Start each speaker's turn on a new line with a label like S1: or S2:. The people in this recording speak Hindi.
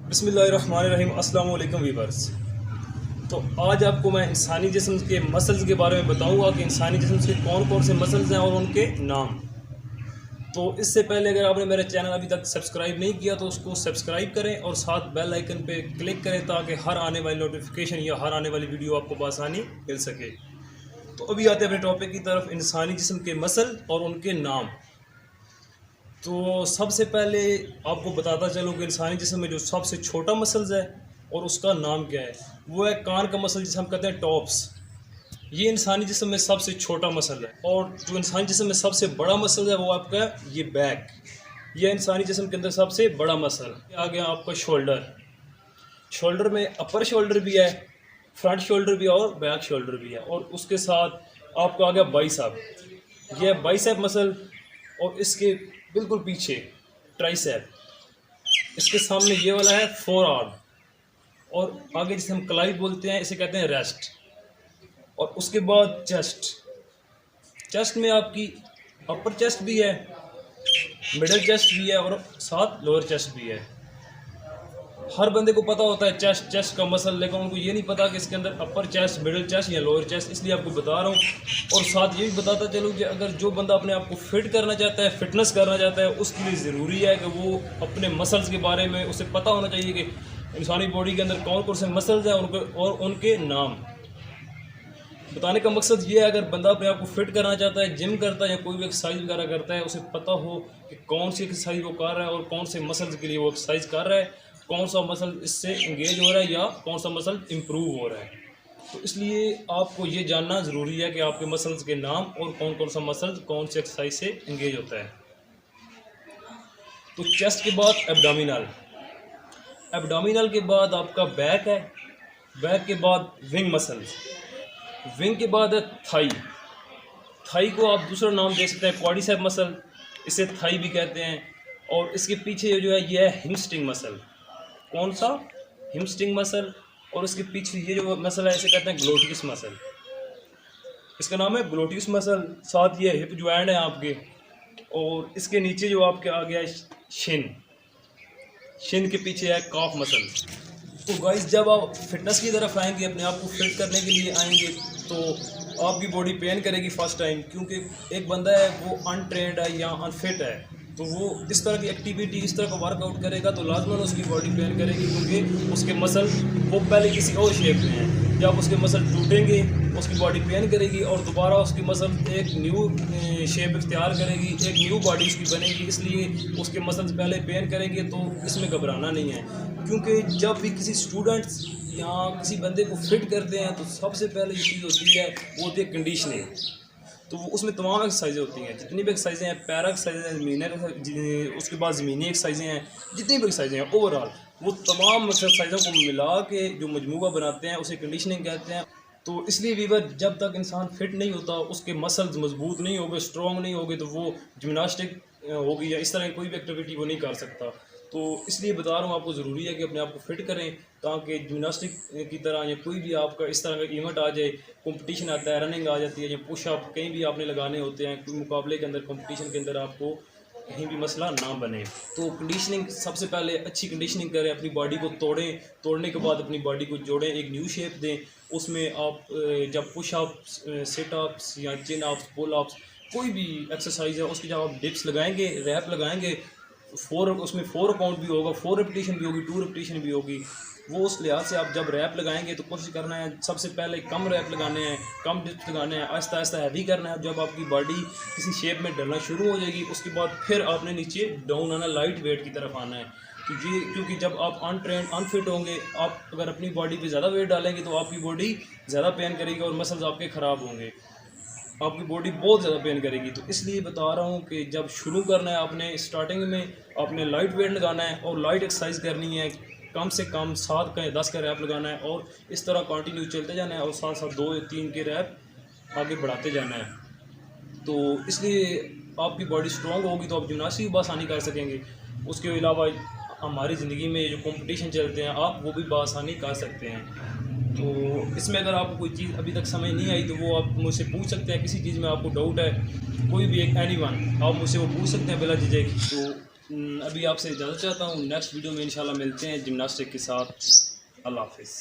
S1: बिस्मिल्लाहिर्रहमानिर्रहीम। अस्सलाम वालेकुम वीवर्स। तो आज आपको मैं इंसानी जिस्म के मसल्स के बारे में बताऊंगा कि इंसानी जिस्म के कौन कौन से मसल्स हैं और उनके नाम। तो इससे पहले अगर आपने मेरा चैनल अभी तक सब्सक्राइब नहीं किया तो उसको सब्सक्राइब करें और साथ बेल आइकन पे क्लिक करें ताकि हर आने वाली नोटिफिकेशन या हर आने वाली वीडियो आपको बआसानी मिल सके। तो अभी आते हैं अपने टॉपिक की तरफ, इंसानी जिस्म के मसल और उनके नाम। तो सबसे पहले आपको बताता चलूँ कि इंसानी जिस्म में जो सबसे छोटा मसल्स है और उसका नाम क्या है, वो है कान का मसल जिसे हम कहते हैं टॉप्स। ये इंसानी जिस्म में सबसे छोटा मसल है। और जो इंसानी जिस्म में सबसे बड़ा मसल है वो आपका ये बैक। ये इंसानी जिस्म के अंदर सबसे बड़ा मसल। आ गया आपका शोल्डर। शोल्डर में अपर शोल्डर भी है, फ्रंट शोल्डर भी है और बैक शोल्डर भी है। और उसके साथ आपका आ गया बाइसेप। ये है बाइसेप मसल। और इसके बिल्कुल पीछे ट्राइसेप। इसके सामने ये वाला है फोर आर्म। और आगे जिसे हम कलाई बोलते हैं इसे कहते हैं रेस्ट। और उसके बाद चेस्ट। चेस्ट में आपकी अपर चेस्ट भी है, मिडिल चेस्ट भी है और साथ लोअर चेस्ट भी है। हर बंदे को पता होता है चेस्ट का मसल, लेकिन उनको ये नहीं पता कि इसके अंदर अपर चेस्ट, मिडिल चेस्ट या लोअर चेस्ट। इसलिए आपको बता रहा हूँ। और साथ ये भी बताता चलूँ कि अगर जो बंदा अपने आप को फिट करना चाहता है, फिटनेस करना चाहता है, उसके लिए ज़रूरी है कि वो अपने मसल्स के बारे में उसे पता होना चाहिए कि इंसानी बॉडी के अंदर कौन कौन से मसल्स हैं और उनके नाम। बताने का मकसद ये है, अगर बंदा अपने आप को फिट करना चाहता है, जिम करता है या कोई भी एक्सरसाइज वगैरह करता है, उसे पता हो कि कौन सी एक्सरसाइज वो कर रहा है और कौन से मसल्स के लिए वो एक्सरसाइज कर रहा है, कौन सा मसल इससे इंगेज हो रहा है या कौन सा मसल इम्प्रूव हो रहा है। तो इसलिए आपको ये जानना ज़रूरी है कि आपके मसल्स के नाम और कौन कौन सा मसल कौन सी एक्सरसाइज से इंगेज होता है। तो चेस्ट के बाद एब्डोमिनल। एब्डोमिनल के बाद आपका बैक है। बैक के बाद विंग मसल्स। विंग के बाद है थाई। थाई को आप दूसरा नाम दे सकते हैं क्वाड्रिसेप मसल, इसे थाई भी कहते हैं। और इसके पीछे जो है ये है हिमस्ट्रिंग मसल। कौन सा? हिमस्ट्रिंग मसल। और इसके पीछे ये जो मसल है इसे कहते हैं ग्लूटियस मसल। इसका नाम है ग्लूटियस मसल। साथ ये हिप ज्वाइंट है आपके। और इसके नीचे जो आपके आ गया शिन। शिन के पीछे है काफ मसल। तो गाइस, जब आप फिटनेस की तरफ आएंगे, अपने आप को फिट करने के लिए आएंगे, तो आपकी बॉडी पेन करेगी फर्स्ट टाइम। क्योंकि एक बंदा है वो अनट्रेंड है या अनफिट है, तो वो इस तरह की एक्टिविटी, इस तरह का वर्कआउट करेगा तो लाजमन उसकी बॉडी पेन करेगी, क्योंकि उसके मसल वो पहले किसी और शेप में हैं। जब उसके मसल टूटेंगे उसकी बॉडी पेन करेगी और दोबारा उसकी मसल एक न्यू शेप इख्तियार करेगी, एक न्यू बॉडी उसकी बनेगी। इसलिए उसके मसल्स पहले पेन करेंगे। तो इसमें घबराना नहीं है, क्योंकि जब भी किसी स्टूडेंट्स या किसी बंदे को फिट करते हैं तो सबसे पहले ये चीज़ होती है वो होती है कंडीशनिंग। तो वो उसमें तमाम एक्सरसाइजें होती हैं, जितनी भी एक्सरसाइजें हैं, पैरा एक्सरसाइजें हैं, ज़मीनी, उसके बाद ज़मीनी एक्सरसाइजें हैं, जितनी भी एक्सरसाइजें हैं ओवरऑल वो तमाम एक्सरसाइजों को मिला के जो मजमूआ बनाते हैं उसे कंडीशनिंग कहते हैं। तो इसलिए वीवर, जब तक इंसान फिट नहीं होता, उसके मसल्स मजबूत नहीं होंगे, स्ट्रॉन्ग नहीं होंगे, तो वो जिम्नास्टिक होगी या इस तरह की कोई भी एक्टिविटी वो नहीं कर सकता। तो इसलिए बता रहा हूँ, आपको ज़रूरी है कि अपने आप को फिट करें, ताकि जिम्नास्टिक की तरह या कोई भी आपका इस तरह का इवेंट आ जाए, कंपटीशन आता है, रनिंग आ जाती है या पुशअप कहीं भी आपने लगाने होते हैं, कोई मुकाबले के अंदर, कंपटीशन के अंदर, आपको कहीं भी मसला ना बने। तो कंडीशनिंग सबसे पहले अच्छी कंडीशनिंग करें, अपनी बॉडी को तोड़ें, तोड़ने के बाद अपनी बॉडी को जोड़ें, एक न्यू शेप दें। उसमें आप जब पुशअप्स, सिटअप्स या चिन अप्स, पुल अप्स, कोई भी एक्सरसाइज है उसकी जब आप डिप्स लगाएंगे, रैप लगाएंगे, उसमें 4 काउंट भी होगा, 4 रिपीटिशन भी होगी, 2 रिपीटिशन भी होगी। वो उस लिहाज से आप जब रैप लगाएंगे तो कोशिश करना है सबसे पहले कम रैप लगाने हैं, कम डिप्स लगाने हैं, आहिस्ता आहिस्ता हैवी करना है। जब आपकी बॉडी किसी शेप में डलना शुरू हो जाएगी उसके बाद फिर आपने नीचे डाउन आना, लाइट वेट की तरफ आना है। क्योंकि जब आप अनट्रेंड, अनफिट होंगे, आप अगर अपनी बॉडी पे ज़्यादा वेट डालेंगे तो आपकी बॉडी ज़्यादा पेन करेगी और मसल्स आपके ख़राब होंगे, आपकी बॉडी बहुत ज़्यादा पेन करेगी। तो इसलिए बता रहा हूँ कि जब शुरू करना है आपने स्टार्टिंग में आपने लाइट वेट लगाना है और लाइट एक्सरसाइज करनी है, कम से कम 7 का या 10 का रैप लगाना है और इस तरह कंटिन्यू चलते जाना है और साथ साथ 2 या 3 के रैप आगे बढ़ाते जाना है। तो इसलिए आपकी बॉडी स्ट्रॉन्ग होगी तो आप जिम्नास्टिक भी आसानी कर सकेंगे। उसके अलावा हमारी ज़िंदगी में जो कंपटीशन चलते हैं आप वो भी बआसानी कर सकते हैं। तो इसमें अगर आपको कोई चीज़ अभी तक समझ नहीं आई तो वो आप मुझसे पूछ सकते हैं। किसी चीज़ में आपको डाउट है, कोई भी एक एनीवन, आप मुझसे वो पूछ सकते हैं बिला झिझक। तो अभी आपसे इजाज़त चाहता हूँ। नेक्स्ट वीडियो में इंशाल्लाह मिलते हैं जिम्नास्टिक के साथ। अल्लाह हाफिज़।